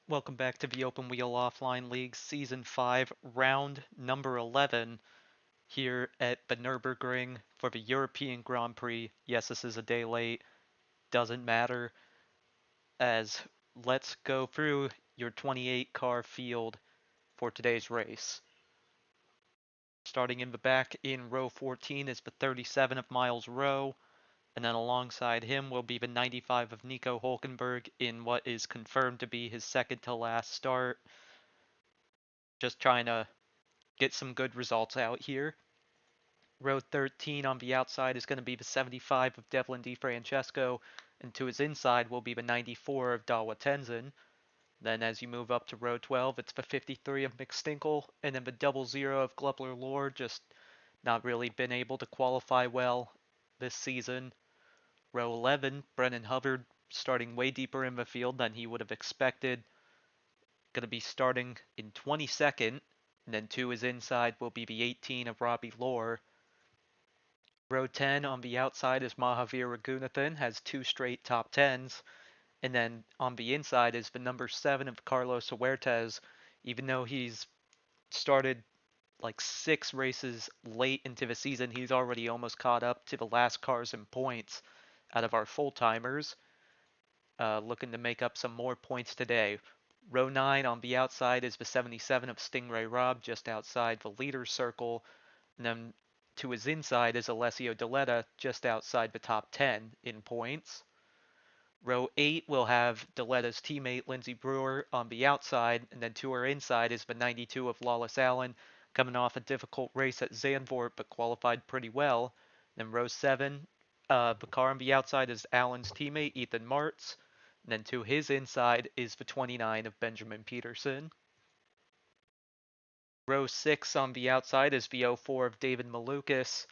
Welcome back to the Open Wheel Offline League Season 5, round number 11, here at the Nürburgring for the European Grand Prix. Yes, this is a day late, doesn't matter, as let's go through your 28 car field for today's race. Starting in the back in row 14 is the 37 of Miles Rowe, and then alongside him will be the 95 of Nico Hulkenberg in what is confirmed to be his second to last start. Just trying to get some good results out here. Row 13 on the outside is going to be the 75 of Devlin DiFrancesco, and to his inside will be the 94 of Dawa Tenzin. Then as you move up to row 12, it's the 53 of McStinkle, and then the 00 of Glubler Lore, just not really been able to qualify well this season. Row 11, Brennan Hubbard starting way deeper in the field than he would have expected. Going to be starting in 22nd, and then to his inside will be the 18 of Robbie Lore. Row 10 on the outside is Mahavir Raghunathan, has two straight top 10s. And then on the inside is the number 7 of Carlos Huertas. Even though he's started like 6 races late into the season, he's already almost caught up to the last cars in points out of our full-timers. Looking to make up some more points today. Row 9 on the outside is the 77 of Stingray Rob, just outside the leader's circle. And then to his inside is Alessio Deletta, just outside the top 10 in points. Row 8 will have Deletta's teammate Lindsey Brewer on the outside, and then to her inside is the 92 of Lawless Allen, coming off a difficult race at Zandvoort but qualified pretty well. Then row 7, the car on the outside is Allen's teammate Ethan Martz, and then to his inside is the 29 of Benjamin Peterson. Row 6 on the outside is the 04 of David Malukas,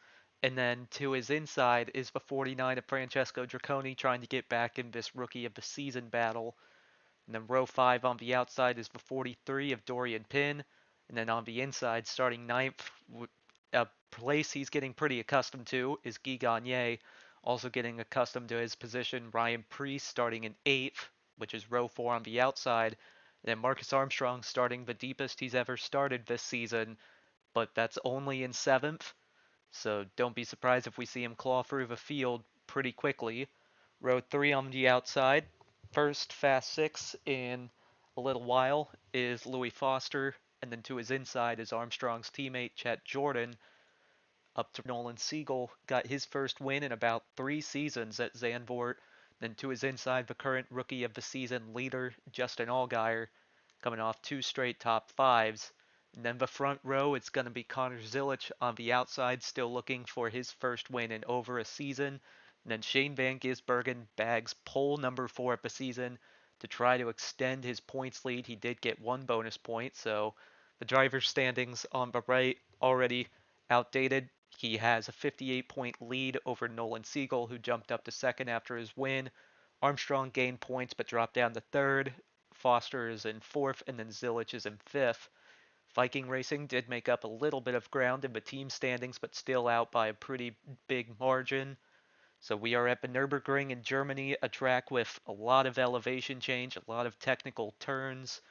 and then to his inside is the 49 of Francesco Draconi trying to get back in this Rookie of the Season battle. And then row 5 on the outside is the 43 of Dorian Pin, and then on the inside, starting ninth, a place he's getting pretty accustomed to is Guy Gagné, also getting accustomed to his position. Ryan Preece starting in 8th, which is row 4 on the outside. And then Marcus Armstrong starting the deepest he's ever started this season, but that's only in 7th. So don't be surprised if we see him claw through the field pretty quickly. Row 3 on the outside. First Fast 6 in a little while is Louis Foster, and then to his inside is Armstrong's teammate Chet Jordan. Up to Nolan Siegel, got his first win in about 3 seasons at Zandvoort. Then to his inside, the current Rookie of the Season leader, Justin Allgaier, coming off 2 straight top 5s. And then the front row, it's going to be Connor Zilic on the outside, still looking for his first win in over a season. And then Shane Van Gisbergen bags pole number 4 of the season to try to extend his points lead. He did get 1 bonus point, so the driver's standings on the right already outdated. He has a 58-point lead over Nolan Siegel, who jumped up to second after his win. Armstrong gained points but dropped down to third. Foster is in fourth, and then Zilic is in fifth. Viking Racing did make up a little bit of ground in the team standings, but still out by a pretty big margin. So we are at the Nürburgring in Germany, a track with a lot of elevation change, a lot of technical turns,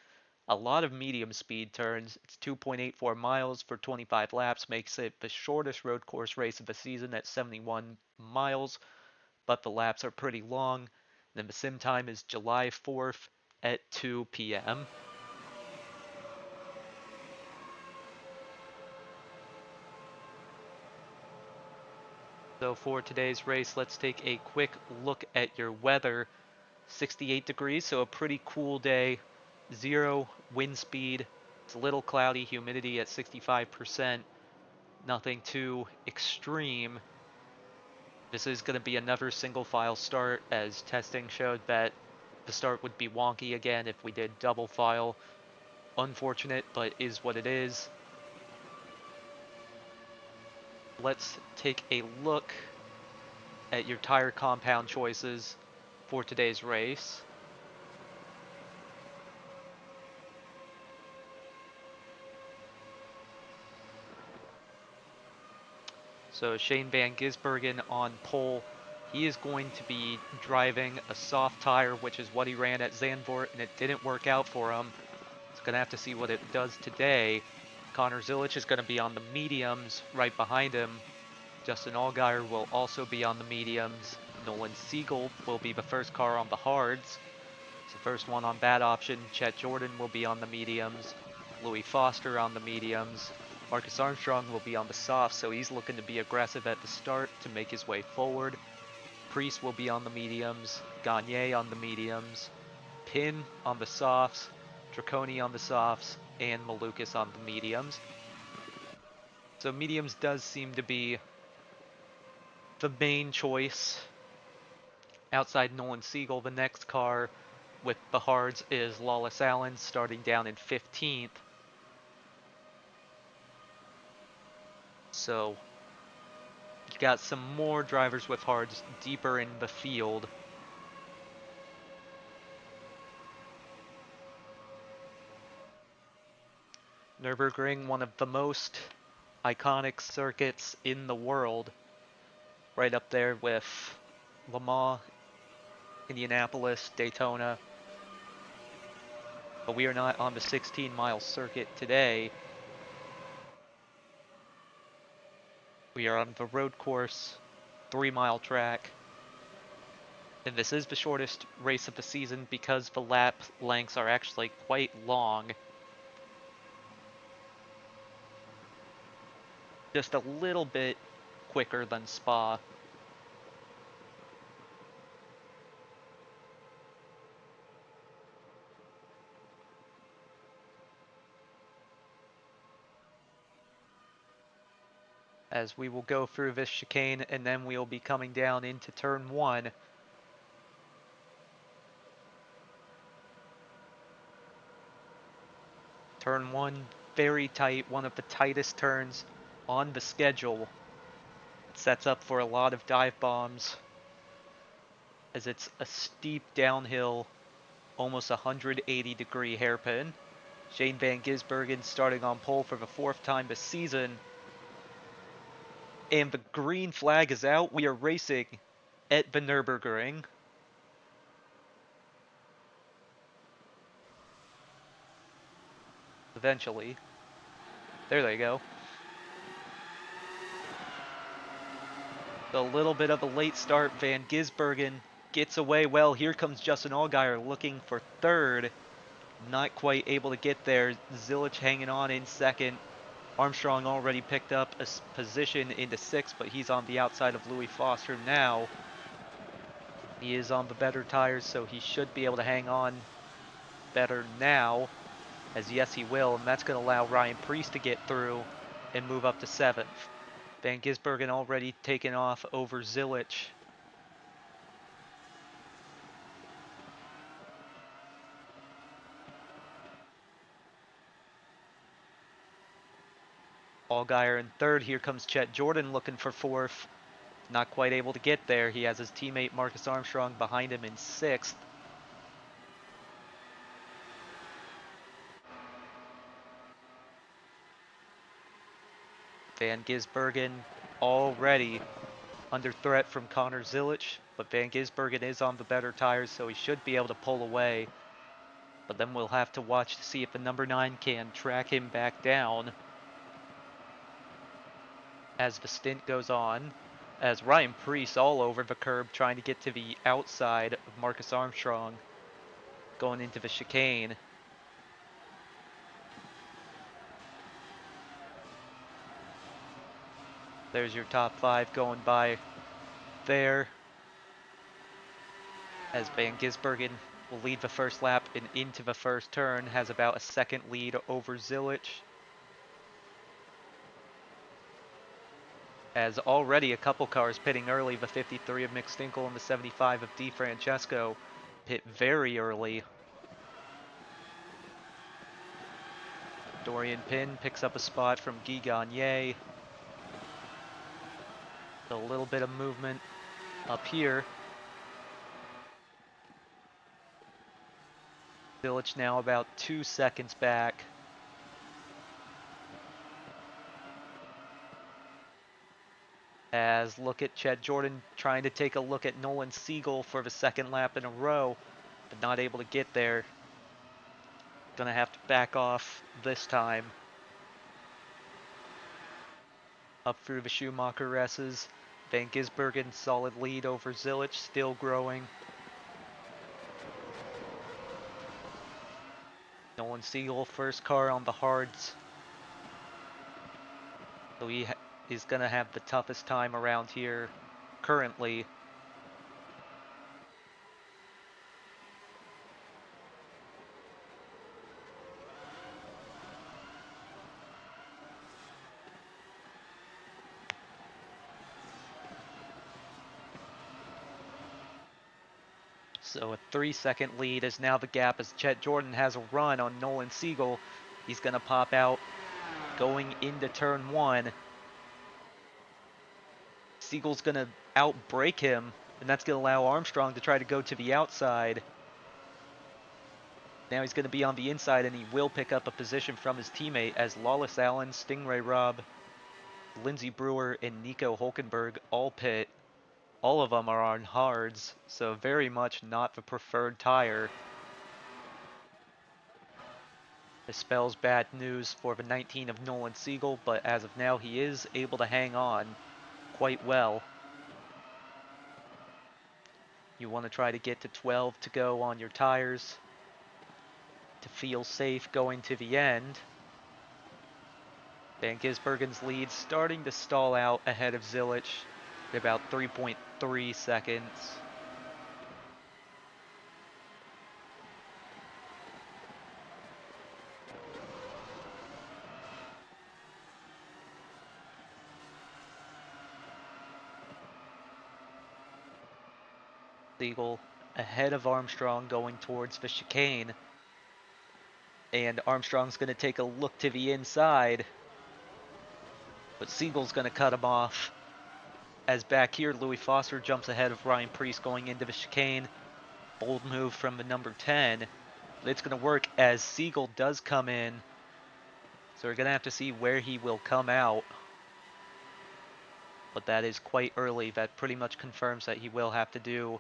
a lot of medium speed turns. It's 2.84 miles for 25 laps, makes it the shortest road course race of the season at 71 miles, but the laps are pretty long. Then the sim time is July 4th at 2 p.m. So for today's race, let's take a quick look at your weather. 68 degrees, so a pretty cool day. 0 wind speed. It's a little cloudy, humidity at 65%. Nothing too extreme. This is going to be another single file start, as testing showed that the start would be wonky again if we did double file. Unfortunate, but is what it is. Let's take a look at your tire compound choices for today's race. So Shane Van Gisbergen on pole. he is going to be driving a soft tire, which is what he ran at Zandvoort, and it didn't work out for him. He's going to have to see what it does today. Connor Zilic is going to be on the mediums right behind him. Justin Allgaier will also be on the mediums. Nolan Siegel will be the first car on the hards. It's the first one on that option. Chet Jordan will be on the mediums. Louis Foster on the mediums. Marcus Armstrong will be on the softs, so he's looking to be aggressive at the start to make his way forward. Priest will be on the mediums. Gagne on the mediums. Pin on the softs. Draconi on the softs. And Malukas on the mediums. So mediums does seem to be the main choice. Outside Nolan Siegel, the next car with the hards is Lawless Allen, starting down in 15th. So you got some more drivers with hards deeper in the field. Nürburgring, one of the most iconic circuits in the world, right up there with Le Mans, Indianapolis, Daytona. But we are not on the 16-mile circuit today. We are on the road course, 3-mile track. And this is the shortest race of the season because the lap lengths are actually quite long. Just a little bit quicker than Spa. As we will go through this chicane and then we'll be coming down into turn 1. Turn 1, very tight, one of the tightest turns on the schedule. It sets up for a lot of dive bombs as it's a steep downhill, almost 180-degree hairpin. Shane Van Gisbergen starting on pole for the 4th time this season. And the green flag is out. We are racing at the Nürburgring. Eventually. There they go. A little bit of a late start. Van Gisbergen gets away well. Here comes Justin Allgaier looking for 3rd. Not quite able to get there. Zilic hanging on in 2nd. Armstrong already picked up a position into 6th, but he's on the outside of Louis Foster now. He is on the better tires, so he should be able to hang on better now. As yes, he will, and that's going to allow Ryan Priest to get through and move up to 7th. Van Gisbergen already taken off over Zilic. Allgaier in 3rd. Here comes Chet Jordan looking for 4th. Not quite able to get there. He has his teammate Marcus Armstrong behind him in 6th. Van Gisbergen already under threat from Connor Zilic, but Van Gisbergen is on the better tires, so he should be able to pull away. But then we'll have to watch to see if the number 9 can track him back down as the stint goes on. As Ryan Priest all over the curb trying to get to the outside of Marcus Armstrong going into the chicane. There's your top 5 going by there. As Van Gisbergen will lead the first lap and into the first turn, has about a 2nd lead over Zilic. As already a couple cars pitting early, the 53 of Mick Stinkle and the 75 of Di Francesco pit very early. Dorian Pin picks up a spot from Guy Gagne. A little bit of movement up here. Zilic now about 2 seconds back. As As look at Chet Jordan trying to take a look at Nolan Siegel for the second lap in a row, but not able to get there. Gonna have to back off this time. Up through the Schumacher S's. Van Gisbergen solid lead over Zilich, still growing. Nolan Siegel, first car on the hards. So he is going to have the toughest time around here currently. So a 3-second lead is now the gap as Chet Jordan has a run on Nolan Siegel. He's going to pop out going into turn 1. Siegel's going to outbrake him, and that's going to allow Armstrong to try to go to the outside. Now he's going to be on the inside, and he will pick up a position from his teammate as Lawless Allen, Stingray Robb, Lindsey Brewer, and Nico Hulkenberg all pit. All of them are on hards, so very much not the preferred tire. This spells bad news for the 19 of Nolan Siegel, but as of now he is able to hang on quite well. You want to try to get to 12 to go on your tires to feel safe going to the end. Van Gisbergen's lead starting to stall out ahead of Zilich at about 3.3 seconds. Siegel ahead of Armstrong going towards the chicane. And Armstrong's going to take a look to the inside. But Siegel's going to cut him off. As back here, Louis Foster jumps ahead of Ryan Preece going into the chicane. Bold move from the number 10. But it's going to work as Siegel does come in. So we're going to have to see where he will come out. But that is quite early. That pretty much confirms that he will have to do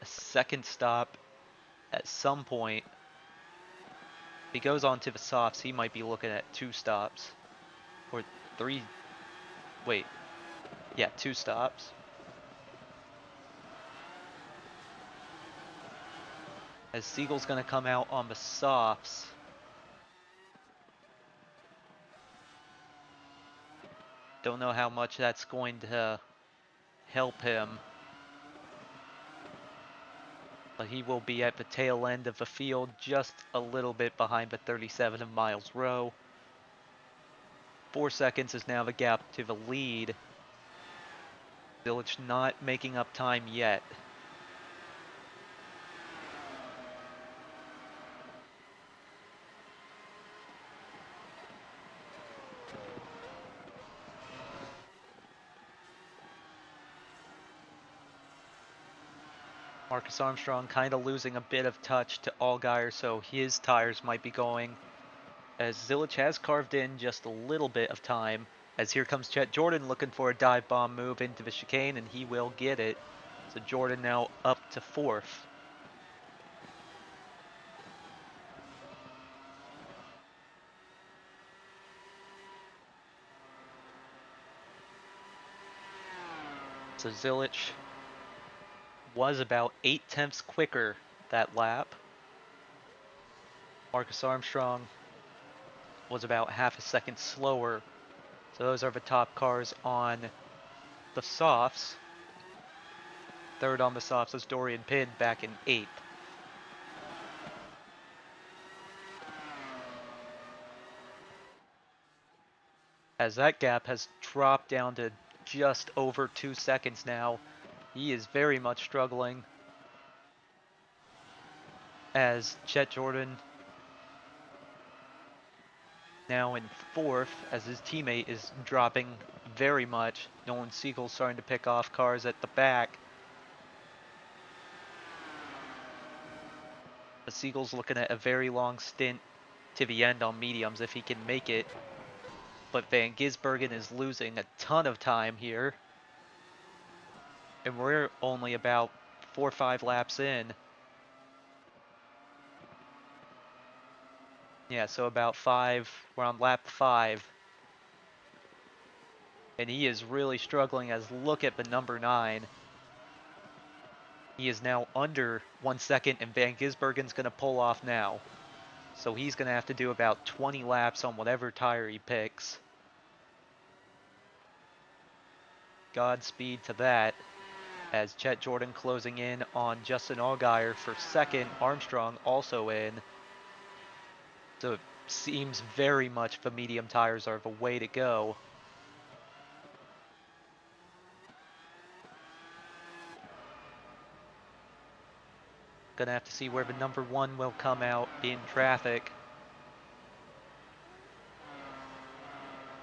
a second stop at some point. If he goes on to the softs, he might be looking at 2 stops. Or 3. Wait. Yeah, 2 stops. As Siegel's going to come out on the softs. Don't know how much that's going to help him. But he will be at the tail end of the field, just a little bit behind the 37 of Miles Rowe. 4 seconds is now the gap to the lead. Zilich not making up time yet. Marcus Armstrong kind of losing a bit of touch to Allgaier, so his tires might be going. As Zilich has carved in just a little bit of time. As here comes Chet Jordan looking for a dive bomb move into the chicane, and he will get it. So Jordan now up to 4th. So Zilich was about 0.8 quicker that lap. Marcus Armstrong was about half a second slower. So those are the top cars on the softs. Third on the softs was Dorian Pin back in 8th. As that gap has dropped down to just over 2 seconds now. He is very much struggling. As Chet Jordan now in 4th, as his teammate is dropping very much. Nolan Siegel starting to pick off cars at the back. But Siegel's looking at a very long stint to the end on mediums if he can make it. But Van Gisbergen is losing a ton of time here. And we're only about 4 or 5 laps in. Yeah, so about 5. We're on lap 5. And he is really struggling as look at the number 9. He is now under 1 second, and Van Gisbergen's going to pull off now. So he's going to have to do about 20 laps on whatever tire he picks. Godspeed to that, as Chet Jordan closing in on Justin Allgaier for second. Armstrong also in. So it seems very much the medium tires are the way to go. Gonna have to see where the number 1 will come out in traffic,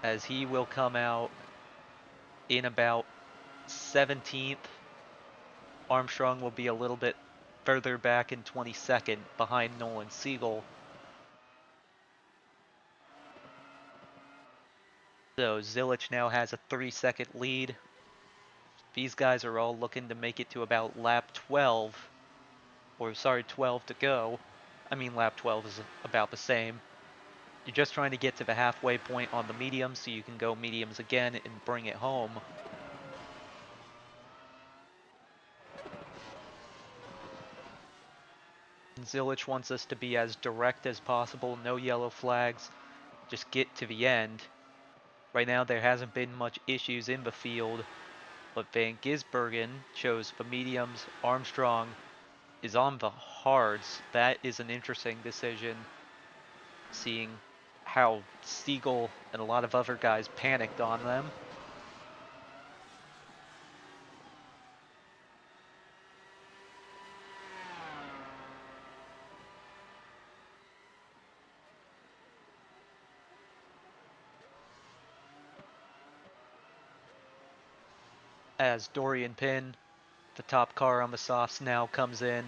as he will come out in about 17th. Armstrong will be a little bit further back in 22nd behind Nolan Siegel. So Zilich now has a 3-second lead. These guys are all looking to make it to about lap 12, or sorry, 12 to go. I mean, lap 12 is about the same. You're just trying to get to the halfway point on the mediums so you can go mediums again and bring it home. Zilich wants us to be as direct as possible, no yellow flags, just get to the end. Right now there hasn't been much issues in the field, but Van Gisbergen chose the mediums. Armstrong is on the hards. That is an interesting decision, seeing how Siegel and a lot of other guys panicked on them. As Dorian Pinn, the top car on the softs, now comes in.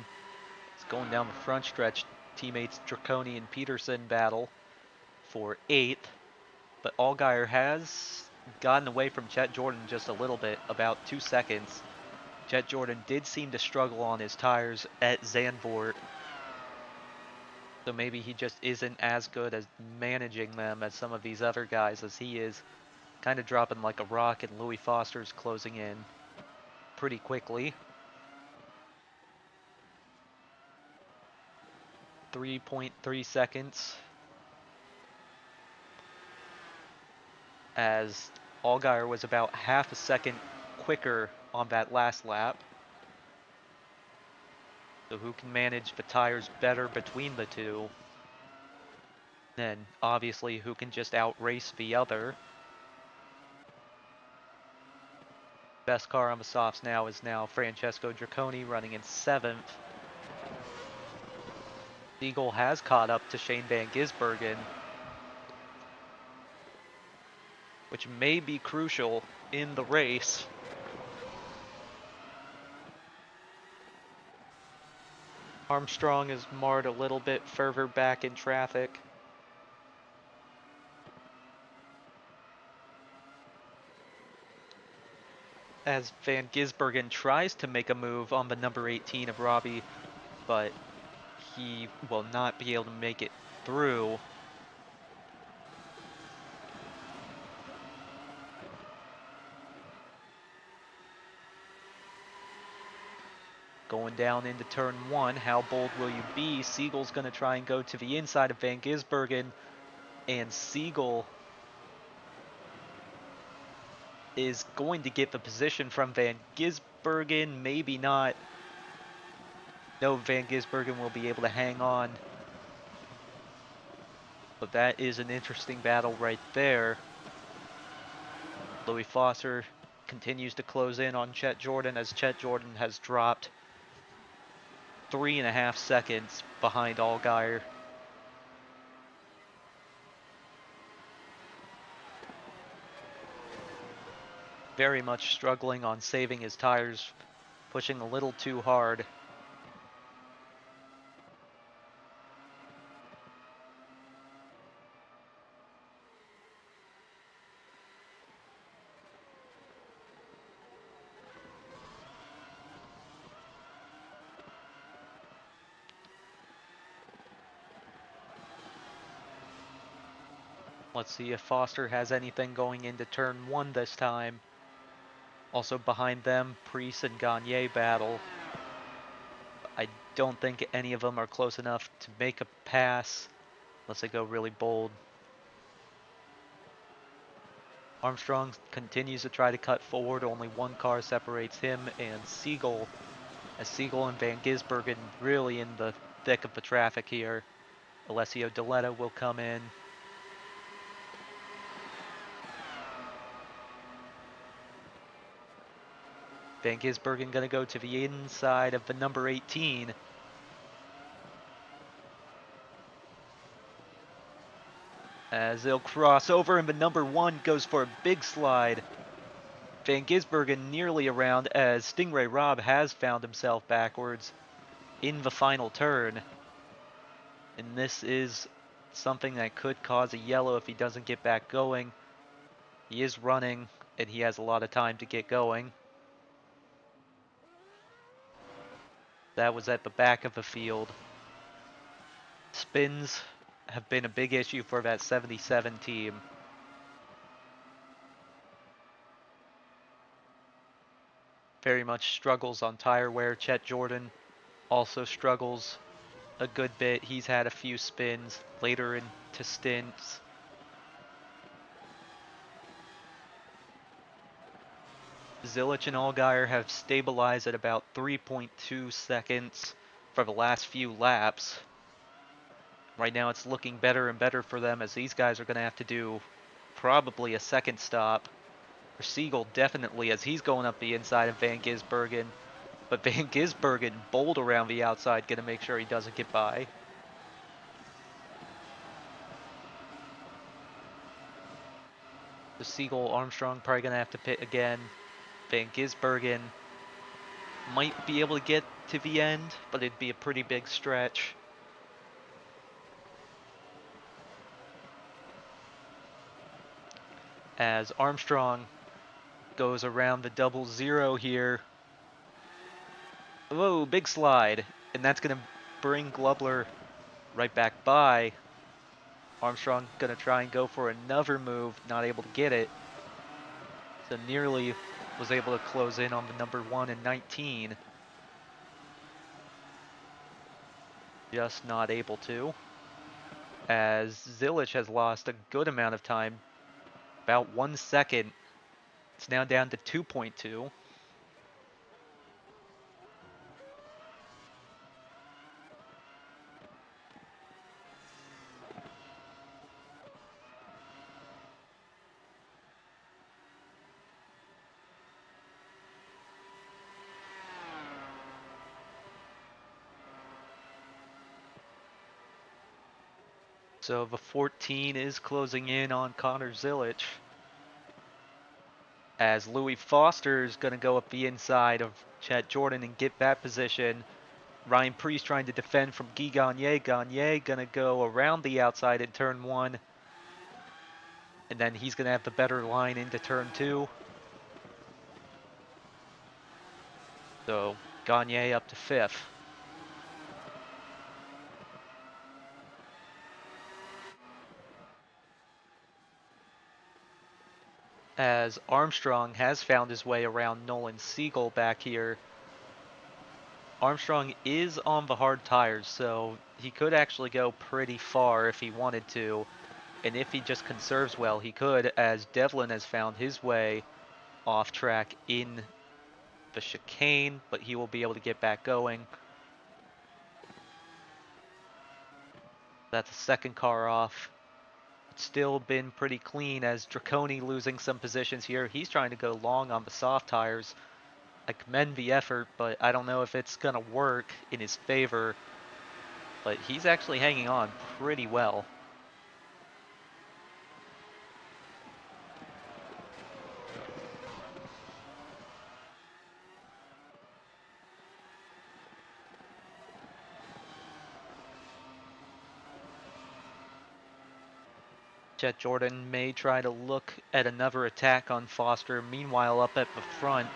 It's going down the front stretch. Teammates Draconi and Peterson battle for 8th, but Allgaier has gotten away from Chet Jordan just a little bit, about 2 seconds. Chet Jordan did seem to struggle on his tires at Zandvoort, so maybe he just isn't as good as managing them as some of these other guys, as he is kind of dropping like a rock, and Louis Foster's closing in pretty quickly. 3.3 seconds, as Allgaier was about half a second quicker on that last lap. So who can manage the tires better between the two? Then obviously who can just outrace the other. Best car on the softs now is Francesco Draconi, running in 7th. Siegel has caught up to Shane Van Gisbergen, which may be crucial in the race. Armstrong is marred a little bit further back in traffic. As Van Gisbergen tries to make a move on the number 18 of Robbie, but he will not be able to make it through. Going down into turn 1, how bold will you be? Siegel's going to try and go to the inside of Van Gisbergen, and Siegel is going to get the position from Van Gisbergen, maybe not. No, Van Gisbergen will be able to hang on. But that is an interesting battle right there. Louis Foster continues to close in on Chet Jordan, as Chet Jordan has dropped 3.5 seconds behind Allgaier. Very much struggling on saving his tires, pushing a little too hard. Let's see if Foster has anything going into turn 1 this time. Also behind them, Priest and Gagne battle. I don't think any of them are close enough to make a pass unless they go really bold. Armstrong continues to try to cut forward. Only one car separates him and Siegel, as Siegel and Van Gisbergen really in the thick of the traffic here. Alessio Deletta will come in. Van Gisbergen going to go to the inside of the number 18. As they'll cross over and the number 1 goes for a big slide. Van Gisbergen nearly around as Stingray Rob has found himself backwards in the final turn. And this is something that could cause a yellow if he doesn't get back going. He is running and he has a lot of time to get going. That was at the back of the field. Spins have been a big issue for that 77 team. Very much struggles on tire wear. Chet Jordan also struggles a good bit. He's had a few spins later into stints. Zilich and Allgaier have stabilized at about 3.2 seconds for the last few laps. Right now it's looking better and better for them as these guys are going to have to do probably a second stop. For Siegel, definitely, as he's going up the inside of Van Gisbergen. But Van Gisbergen, bold around the outside, going to make sure he doesn't get by. The Siegel, Armstrong probably going to have to pit again. Van Gisbergen might be able to get to the end, but it'd be a pretty big stretch. As Armstrong goes around the 00 here. Whoa, big slide. And that's going to bring Glubler right back by. Armstrong going to try and go for another move, not able to get it. So nearly was able to close in on the number 1 and 19. Just not able to. As Zilich has lost a good amount of time. About 1 second. It's now down to 2.2. So the 14 is closing in on Connor Zilich. As Louis Foster is going to go up the inside of Chet Jordan and get that position. Ryan Priest trying to defend from Guy Gagne. Gagne going to go around the outside in turn 1. And then he's going to have the better line into turn 2. So Gagne up to 5th. As Armstrong has found his way around Nolan Siegel back here. Armstrong is on the hard tires, so he could actually go pretty far if he wanted to. And if he just conserves well, he could, as Devlin has found his way off track in the chicane, but he will be able to get back going. That's the second car off. Still been pretty clean as Draconi losing some positions here. He's trying to go long on the soft tires. I commend the effort, but I don't know if it's going to work in his favor. But he's actually hanging on pretty well. Chet Jordan may try to look at another attack on Foster. Meanwhile, up at the front,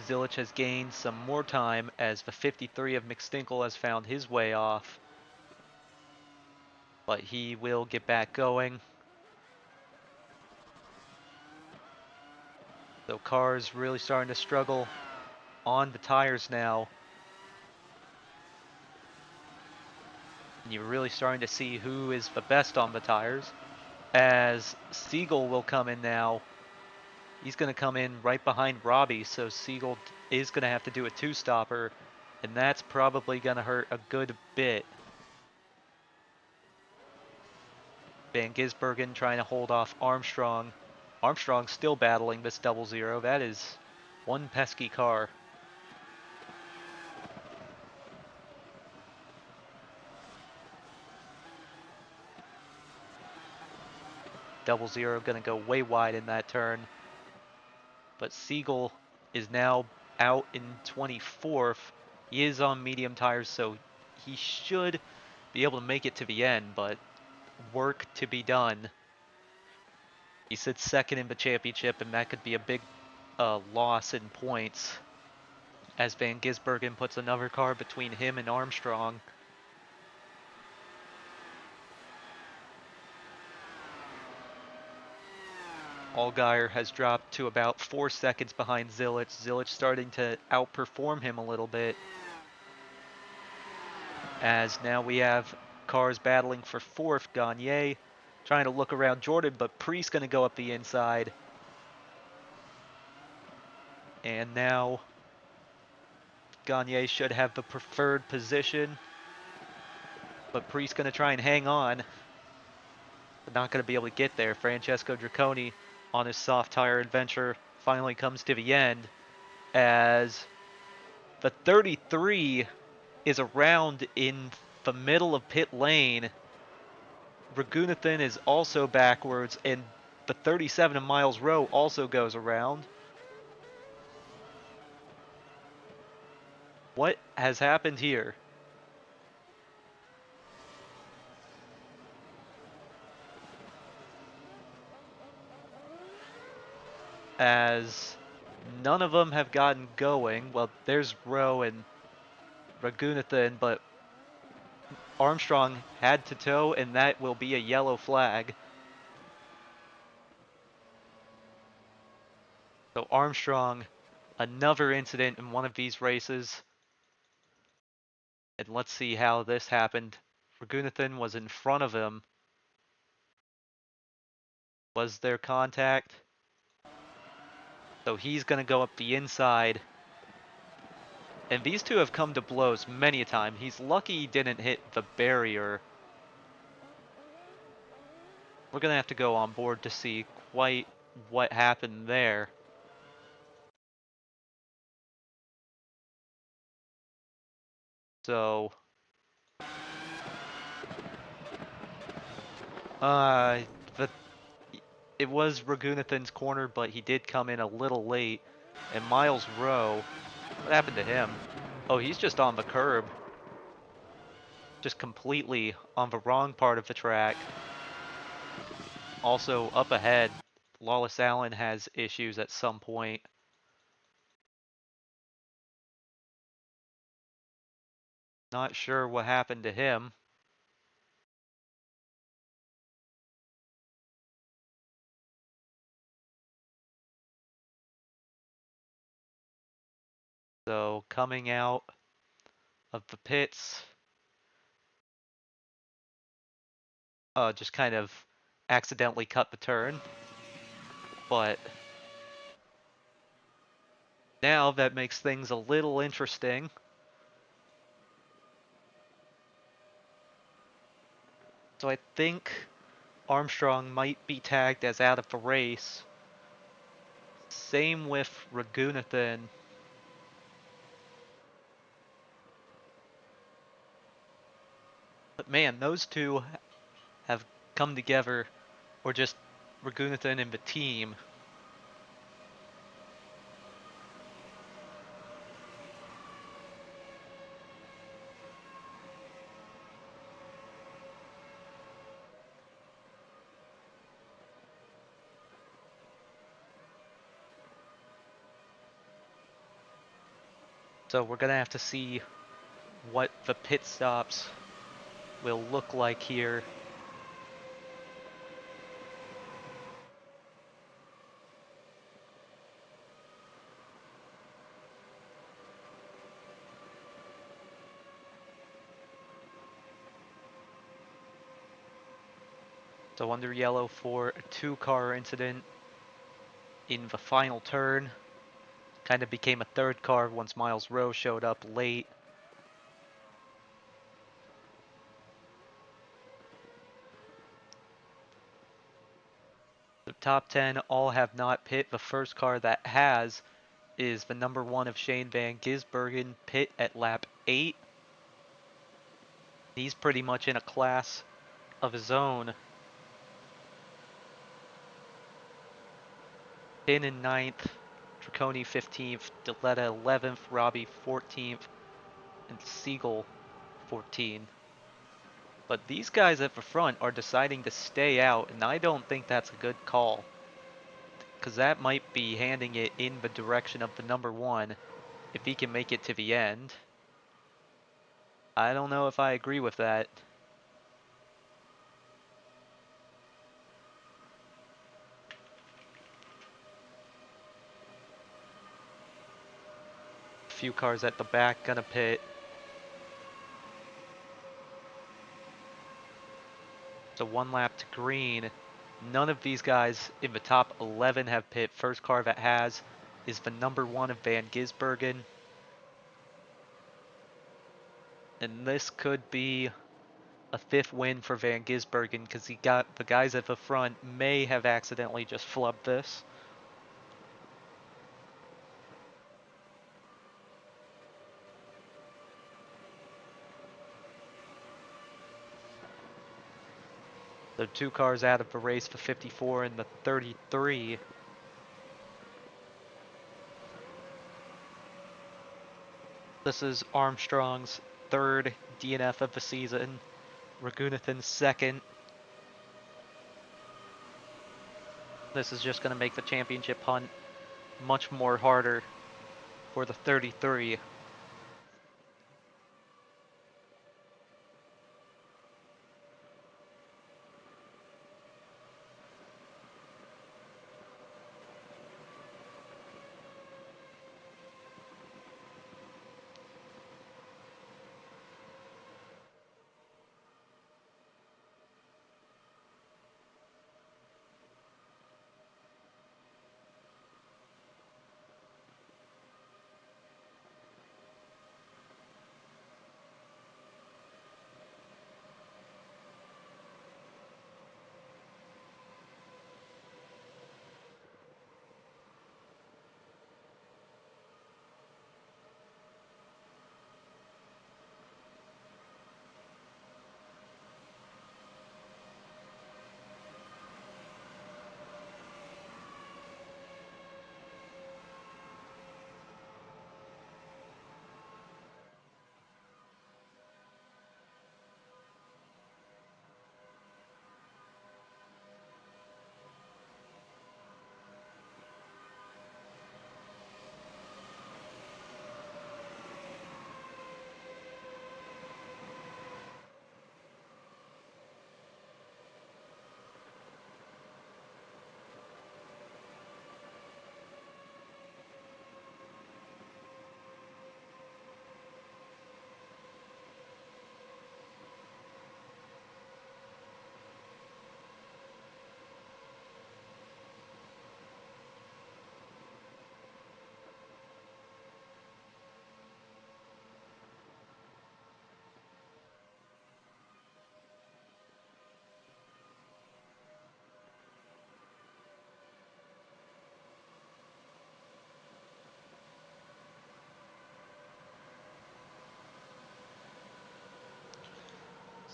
Zilich has gained some more time as the 53 of McStinkle has found his way off. But he will get back going. So cars really starting to struggle on the tires now. And you're really starting to see who is the best on the tires. As Siegel will come in now. He's going to come in right behind Robbie, so Siegel is going to have to do a two-stopper, and that's probably going to hurt a good bit. Van Gisbergen trying to hold off Armstrong. Armstrong still battling this double zero. That is one pesky car. Double zero going to go way wide in that turn. But Siegel is now out in 24th. He is on medium tires, so he should be able to make it to the end, but work to be done. He sits second in the championship, and that could be a big loss in points as Van Gisbergen puts another car between him and Armstrong. Allgaier has dropped to about 4 seconds behind Zilich. Zilich starting to outperform him a little bit, as now we have cars battling for fourth. Gagne trying to look around Jordan, but Priest going to go up the inside. And now Gagne should have the preferred position, but Priest going to try and hang on, but not going to be able to get there. Francesco Draconi on his soft tire adventure finally comes to the end, as the 33 is around in the middle of pit lane. Raghunathan is also backwards, and the 37 in Miles Rowe also goes around. What has happened here? As none of them have gotten going. Well, there's Rowe and Raghunathan, but Armstrong had to tow, and that will be a yellow flag. So Armstrong, another incident in one of these races. And let's see how this happened. Raghunathan was in front of him. Was there contact? So he's going to go up the inside. And these two have come to blows many a time. He's lucky he didn't hit the barrier. We're going to have to go on board to see quite what happened there. So, the it was Raghunathan's corner, but he did come in a little late. And Miles Rowe, what happened to him? Oh, he's just on the curb. Just completely on the wrong part of the track. Also, up ahead, Lawless Allen has issues at some point. Not sure what happened to him. So, coming out of the pits, just kind of accidentally cut the turn. But now that makes things a little interesting. So I think Armstrong might be tagged as out of the race. Same with Raghunathan. But man, those two have come together, or just Raghunathan and the team. So we're gonna have to see what the pit stops will look like here. So under yellow for a two-car incident in the final turn. Kind of became a third car once Miles Rowe showed up late. The top 10 all have not pit. The first car that has is the number 1 of Shane Van Gisbergen, pit at lap 8. He's pretty much in a class of his own. Finn in 9th, Draconi 15th, Deletta 11th, Robbie 14th, and Siegel 14th. But these guys at the front are deciding to stay out, and I don't think that's a good call. Because that might be handing it in the direction of the number 1 if he can make it to the end. I don't know if I agree with that. A few cars at the back gonna pit. So 1 lap to green. None of these guys in the top 11 have pit. First car that has is the number 1 of Van Gisbergen. And this could be a 5th win for Van Gisbergen because he got the guys at the front may have accidentally just flubbed this. So 2 cars out of the race, the 54 and the 33. This is Armstrong's 3rd DNF of the season. Raghunathan's 2nd. This is just going to make the championship hunt much more harder for the 33.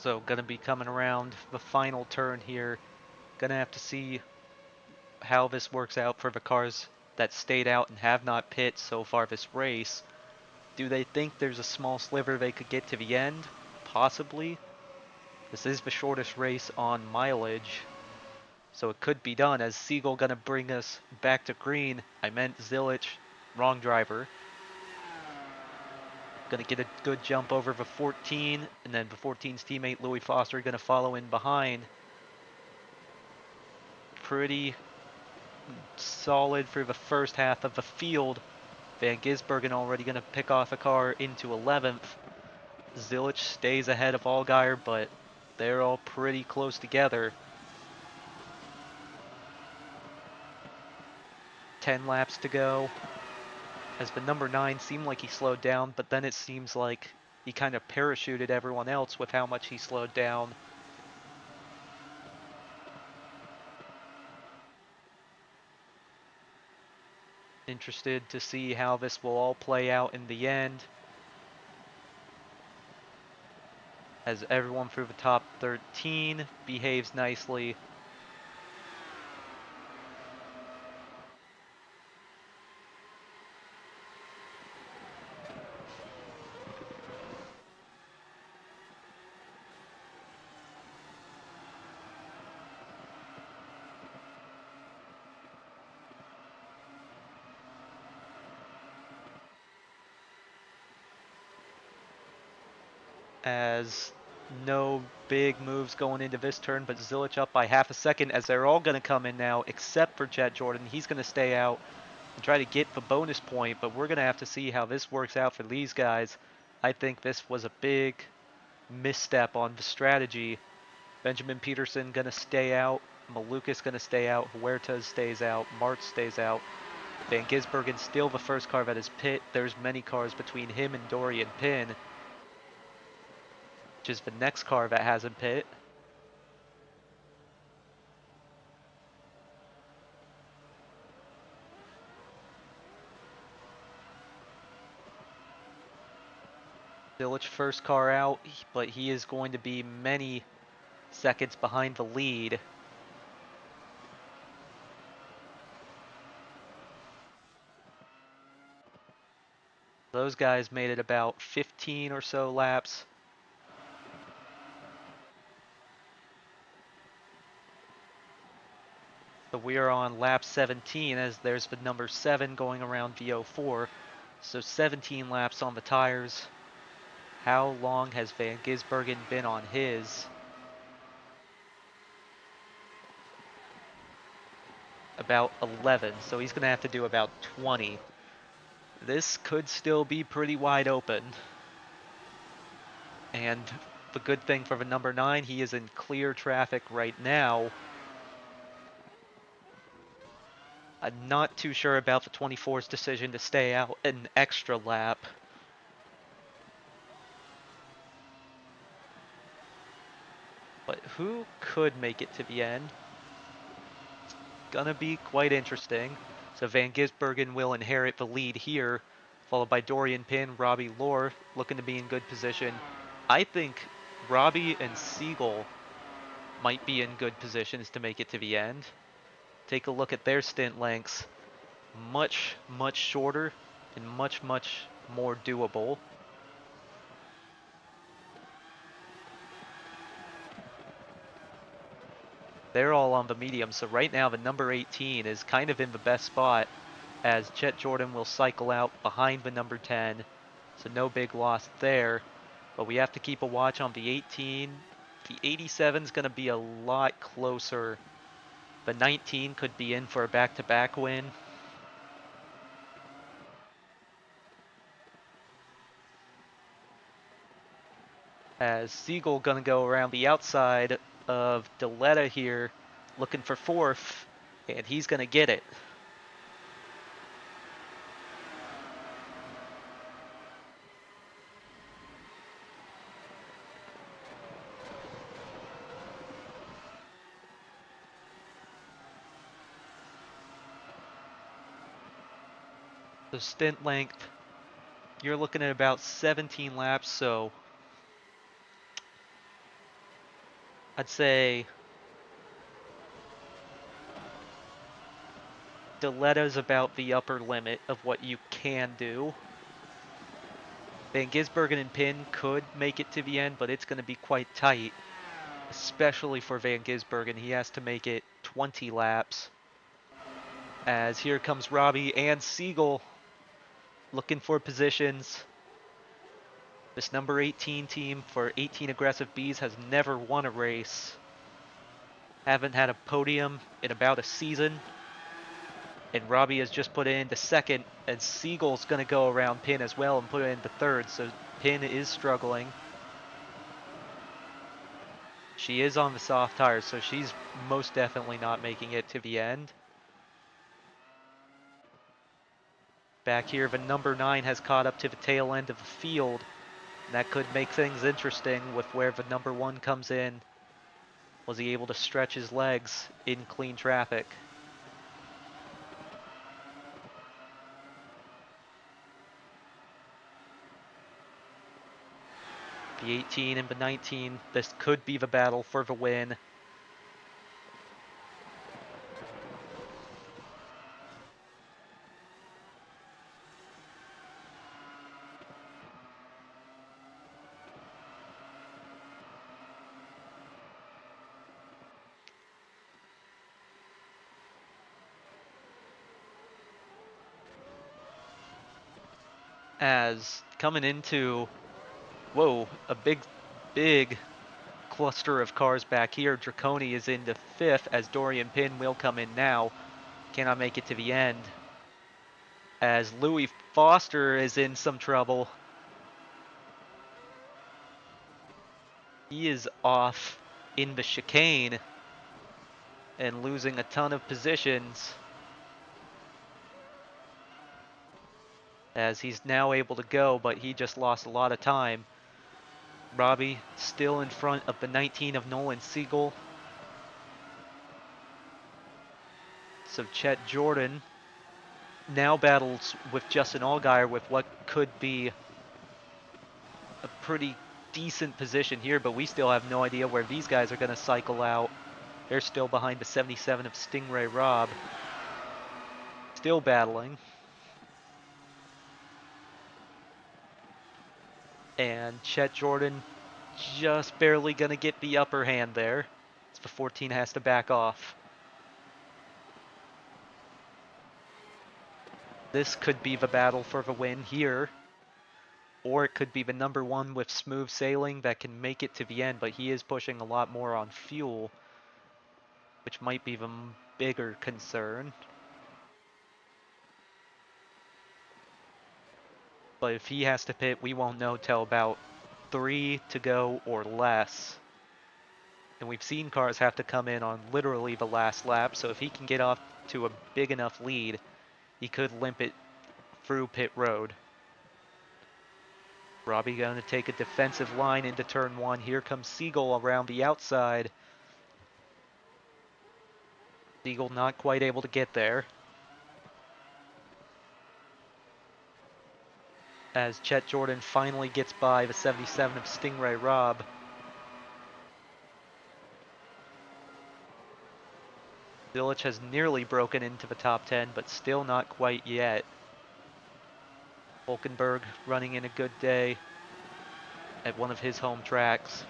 So gonna be coming around the final turn here. Gonna have to see how this works out for the cars that stayed out and have not pit so far this race. Do they think there's a small sliver they could get to the end? Possibly. This is the shortest race on mileage, so it could be done. As Siegel gonna bring us back to green. I meant Zilich, wrong driver. Gonna get a good jump over the 14, and then the 14's teammate Louis Foster gonna follow in behind. Pretty solid for the first half of the field. Van Gisbergen already gonna pick off a car into 11th. Zilich stays ahead of Allgaier, but they're all pretty close together. 10 laps to go. As the number 9 seemed like he slowed down, but then it seems like he kind of parachuted everyone else with how much he slowed down. Interested to see how this will all play out in the end. As everyone through the top 13 behaves nicely. As no big moves going into this turn, but Zilich up by half a second as they're all going to come in now, except for Jet Jordan. He's going to stay out and try to get the bonus point, but we're going to have to see how this works out for these guys. I think this was a big misstep on the strategy. Benjamin Peterson going to stay out. Malukas going to stay out. Huertas stays out. Martz stays out. Van Gisbergen still the first car that is pit. There's many cars between him and Dorian Pin, which is the next car that has him pit. Zilich first car out, but he is going to be many seconds behind the lead. Those guys made it about 15 or so laps. So we are on lap 17 as there's the number 7 going around VO4. So 17 laps on the tires. How long has Van Gisbergen been on his? About 11, so he's going to have to do about 20. This could still be pretty wide open. And the good thing for the number 9, he is in clear traffic right now. I'm not too sure about the 24's decision to stay out an extra lap. But who could make it to the end? It's gonna be quite interesting. So Van Gisbergen will inherit the lead here, followed by Dorian Pin, Robbie Lohr, looking to be in good position. I think Robbie and Siegel might be in good positions to make it to the end. Take a look at their stint lengths. Much, much shorter and much, much more doable. They're all on the medium, so right now the number 18 is kind of in the best spot as Chet Jordan will cycle out behind the number 10, so no big loss there. But we have to keep a watch on the 18. The 87 is going to be a lot closer. The 19 could be in for a back-to-back win. As Siegel going to go around the outside of Deletta here, looking for 4th, and he's going to get it. The stint length, you're looking at about 17 laps, so I'd say Deletta's about the upper limit of what you can do. Van Gisbergen and Pin could make it to the end, but it's going to be quite tight, especially for Van Gisbergen. He has to make it 20 laps. As here comes Robbie and Siegel looking for positions. This number 18 team for 18 Aggressive Bees has never won a race. Haven't had a podium in about a season. And Robbie has just put it into second, and Siegel's going to go around Pin as well and put it into third, so Pin is struggling. She is on the soft tires, so she's most definitely not making it to the end. Back here, the number 9 has caught up to the tail end of the field. And that could make things interesting with where the number 1 comes in. Was he able to stretch his legs in clean traffic? The 18 and the 19, this could be the battle for the win. As coming into, whoa, a big cluster of cars back here. Draconi is into 5th as Dorian Pin will come in now. Cannot make it to the end. As Louis Foster is in some trouble. He is off in the chicane and losing a ton of positions. As he's now able to go, but he just lost a lot of time. Robbie still in front of the 19 of Nolan Siegel. So Chet Jordan now battles with Justin Allgaier with what could be a pretty decent position here, but we still have no idea where these guys are going to cycle out. They're still behind the 77 of Stingray Robb. Still battling. And Chet Jordan just barely going to get the upper hand there. As the 14 has to back off. This could be the battle for the win here. Or it could be the number 1 with smooth sailing that can make it to the end, but he is pushing a lot more on fuel, which might be the bigger concern. But if he has to pit, we won't know till about 3 to go or less. And we've seen cars have to come in on literally the last lap, so if he can get off to a big enough lead, he could limp it through pit road. Robbie going to take a defensive line into turn 1. Here comes Siegel around the outside. Siegel not quite able to get there. As Chet Jordan finally gets by the 77 of Stingray Robb. Zilich has nearly broken into the top 10, but still not quite yet. Hulkenberg running in a good day at one of his home tracks.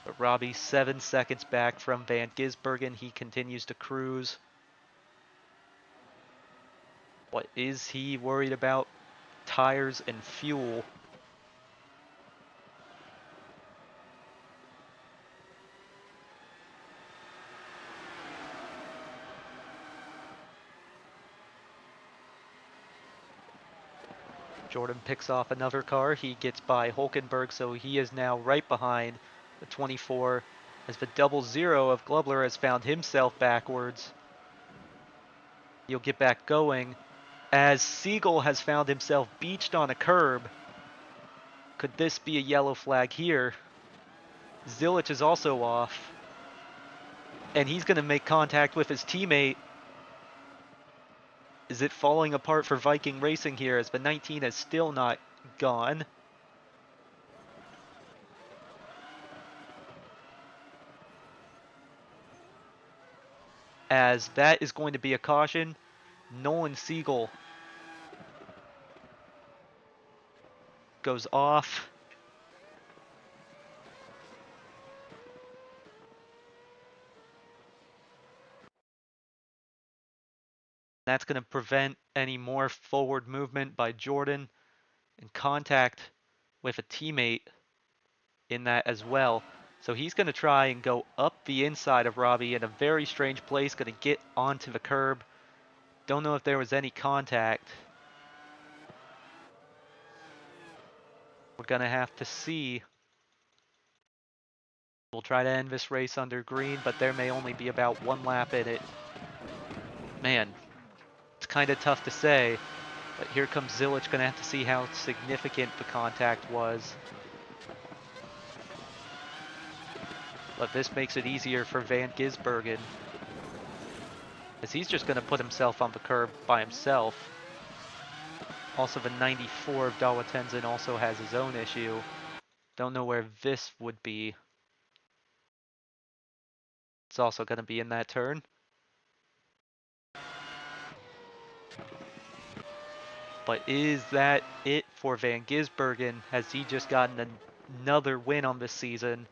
But Robbie 7 seconds back from Van Gisbergen. He continues to cruise. What is he worried about? Tires and fuel. Jordan picks off another car. He gets by Hulkenberg, so he is now right behind the 24 as the 00 of Glubler has found himself backwards. He'll get back going as Siegel has found himself beached on a curb. Could this be a yellow flag here? Zilich is also off. And he's going to make contact with his teammate. Is it falling apart for Viking Racing here as the 19 is still not gone? As that is going to be a caution. Nolan Siegel goes off. That's going to prevent any more forward movement by Jordan and contact with a teammate in that as well. So he's going to try and go up the inside of Robbie in a very strange place, going to get onto the curb. Don't know if there was any contact. We're going to have to see. We'll try to end this race under green, but there may only be about 1 lap in it. Man, kind of tough to say. But here comes Zilich, gonna have to see how significant the contact was. But this makes it easier for Van Gisbergen, as he's just gonna put himself on the curb by himself. Also, the 94 of Dawa Tenzin also has his own issue. Don't know where this would be. It's also gonna be in that turn. But is that it for Van Gisbergen? Has he just gotten another win on this season?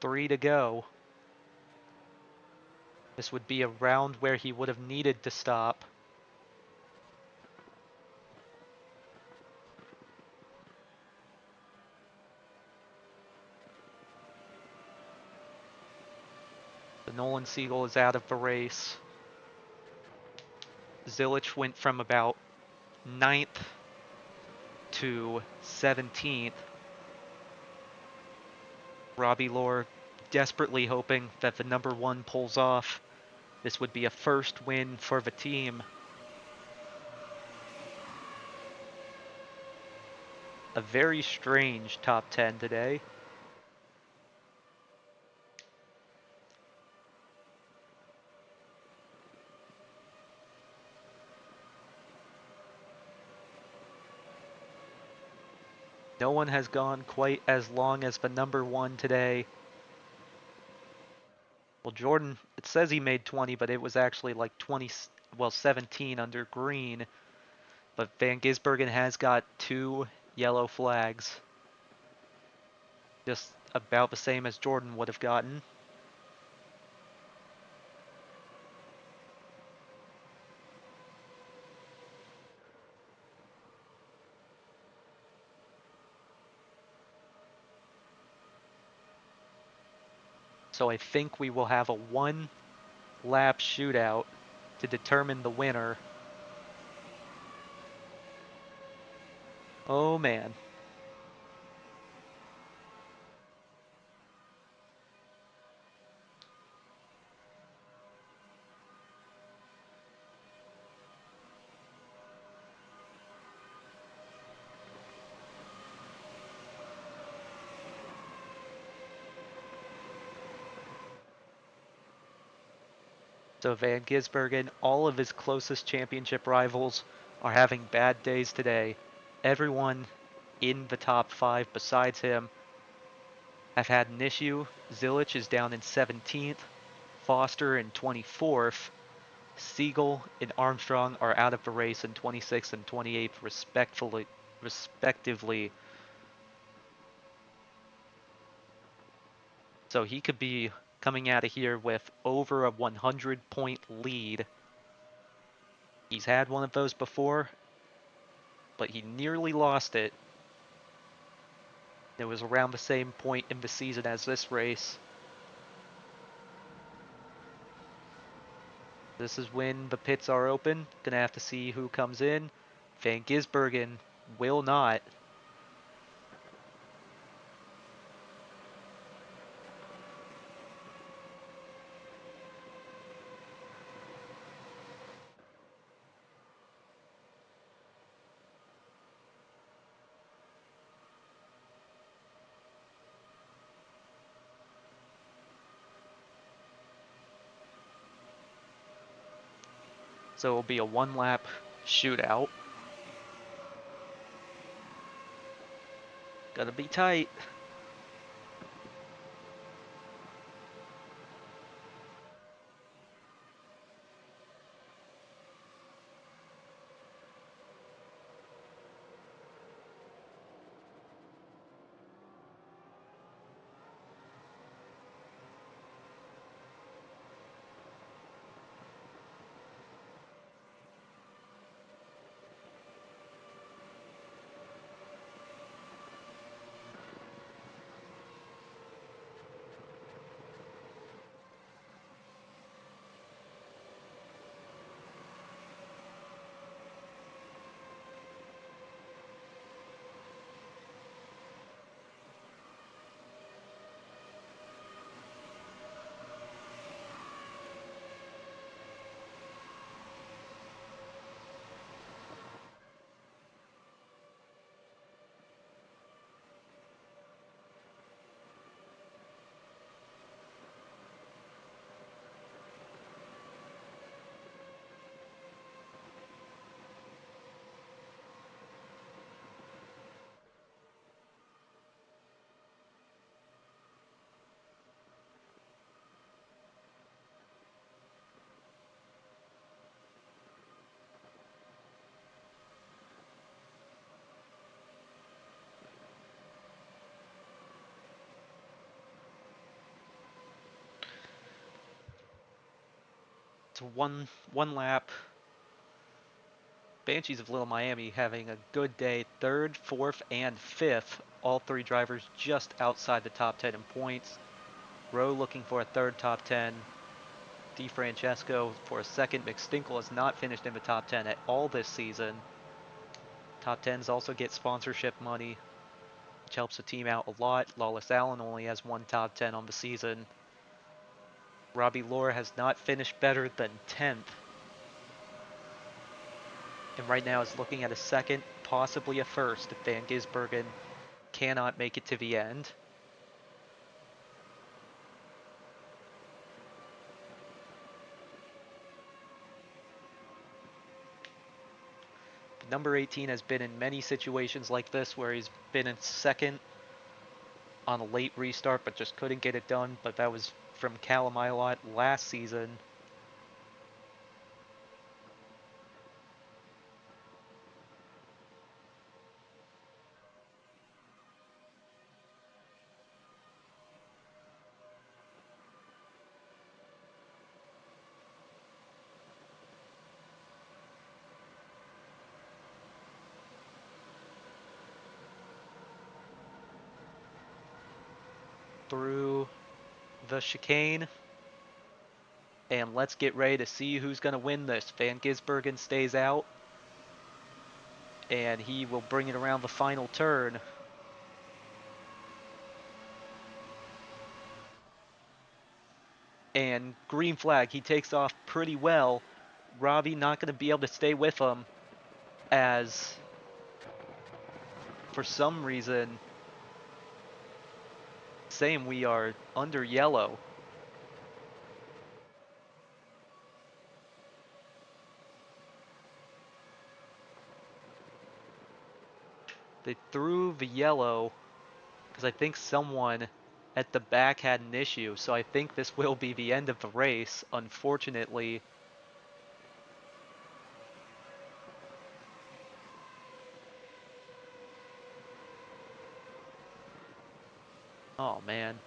Three to go. This would be a round where he would have needed to stop. The Nolan Siegel is out of the race. Zilich went from about 9th to 17th. Robbie Lohr desperately hoping that the number one pulls off. This would be a first win for the team. A very strange top 10 today. No one has gone quite as long as the number one today. Well, Jordan, it says he made 20, but it was actually like 20, well, 17 under green. But Van Gisbergen has got 2 yellow flags. Just about the same as Jordan would have gotten. So I think we will have a 1-lap shootout to determine the winner. Oh man. So Van Gisbergen, all of his closest championship rivals are having bad days today. Everyone in the top 5 besides him have had an issue. Zilich is down in 17th, Foster in 24th, Siegel and Armstrong are out of the race in 26th and 28th respectively. So he could be coming out of here with over a 100-point lead. He's had one of those before, but he nearly lost it. It was around the same point in the season as this race. This is when the pits are open. Gonna have to see who comes in. Van Gisbergen will not. So it'll be a 1-lap shootout. Gonna be tight. It's one lap. Banshees of Little Miami having a good day. Third, fourth, and fifth. All three drivers just outside the top 10 in points. Rowe looking for a third top 10. DeFrancesco for a second. McStinkle has not finished in the top 10 at all this season. Top 10s also get sponsorship money, which helps the team out a lot. Lawless Allen only has one top 10 on the season. Robbie Lohr has not finished better than 10th. And right now is looking at a second, possibly a first, if Van Gisbergen cannot make it to the end. Number 18 has been in many situations like this where he's been in second on a late restart but just couldn't get it done, but that was from Callum Ilott last season. Through the chicane, and let's get ready to see who's going to win this. Van Gisbergen stays out, and he will bring it around the final turn. And green flag, he takes off pretty well. Robbie not going to be able to stay with him, as for some reason saying we are under yellow. They threw the yellow because I think someone at the back had an issue, so I think this will be the end of the race, unfortunately. Oh man.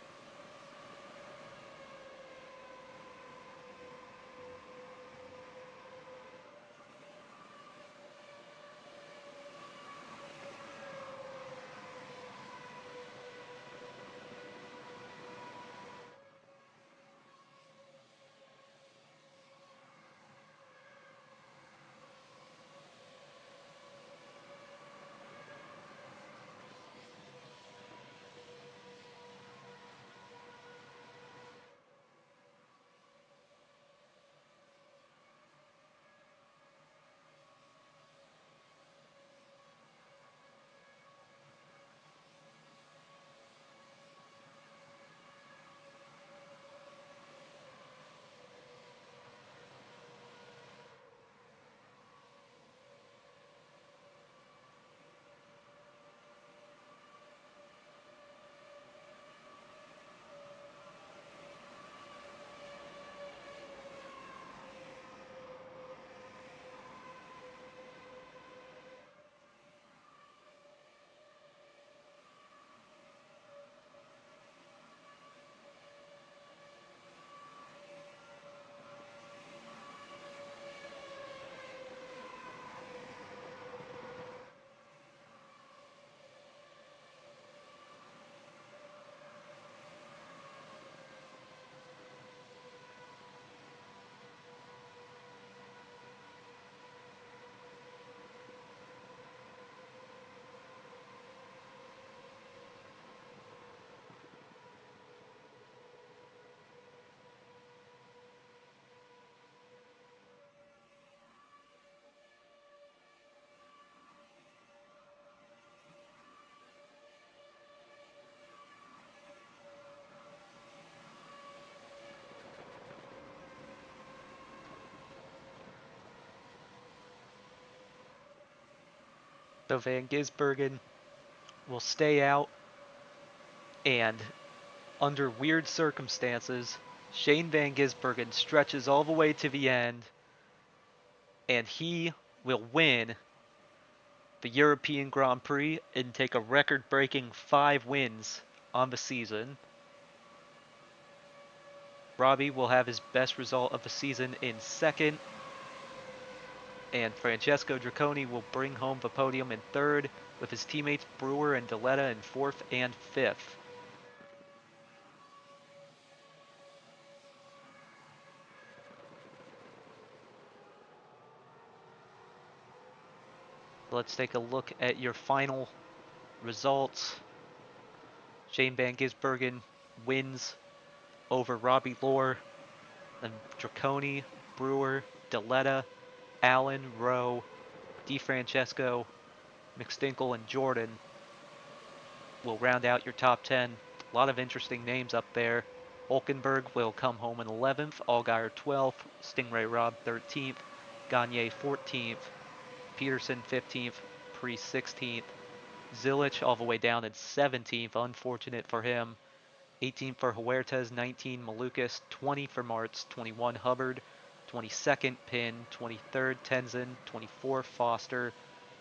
So Van Gisbergen will stay out, and under weird circumstances, Shane Van Gisbergen stretches all the way to the end, and he will win the European Grand Prix and take a record-breaking 5 wins on the season. Robbie will have his best result of the season in second, and Francesco Draconi will bring home the podium in third, with his teammates Brewer and Deletta in fourth and fifth. Let's take a look at your final results. Shane Van Gisbergen wins over Robbie Lohr, then Draconi, Brewer, Deletta, Allen, Rowe, DeFrancesco, McStinkle, and Jordan will round out your top 10. A lot of interesting names up there. Hulkenberg will come home in 11th, Allgaier 12th, Stingray Rob 13th, Gagne 14th, Peterson 15th, Priest 16th, Zilich all the way down at 17th, unfortunate for him. 18 for Huertas, 19 Malukas, 20 for Martz, 21 Hubbard, 22nd Pin, 23rd Tenzin, 24th Foster,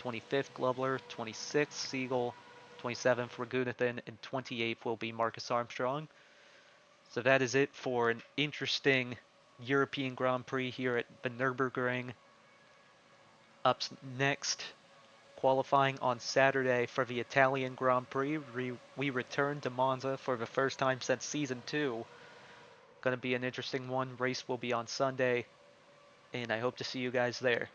25th Globler, 26th Siegel, 27th Raghunathan, and 28th will be Marcus Armstrong. So that is it for an interesting European Grand Prix here at the Nürburgring. Up next, qualifying on Saturday for the Italian Grand Prix, we return to Monza for the first time since Season 2. Going to be an interesting one. Race will be on Sunday, and I hope to see you guys there.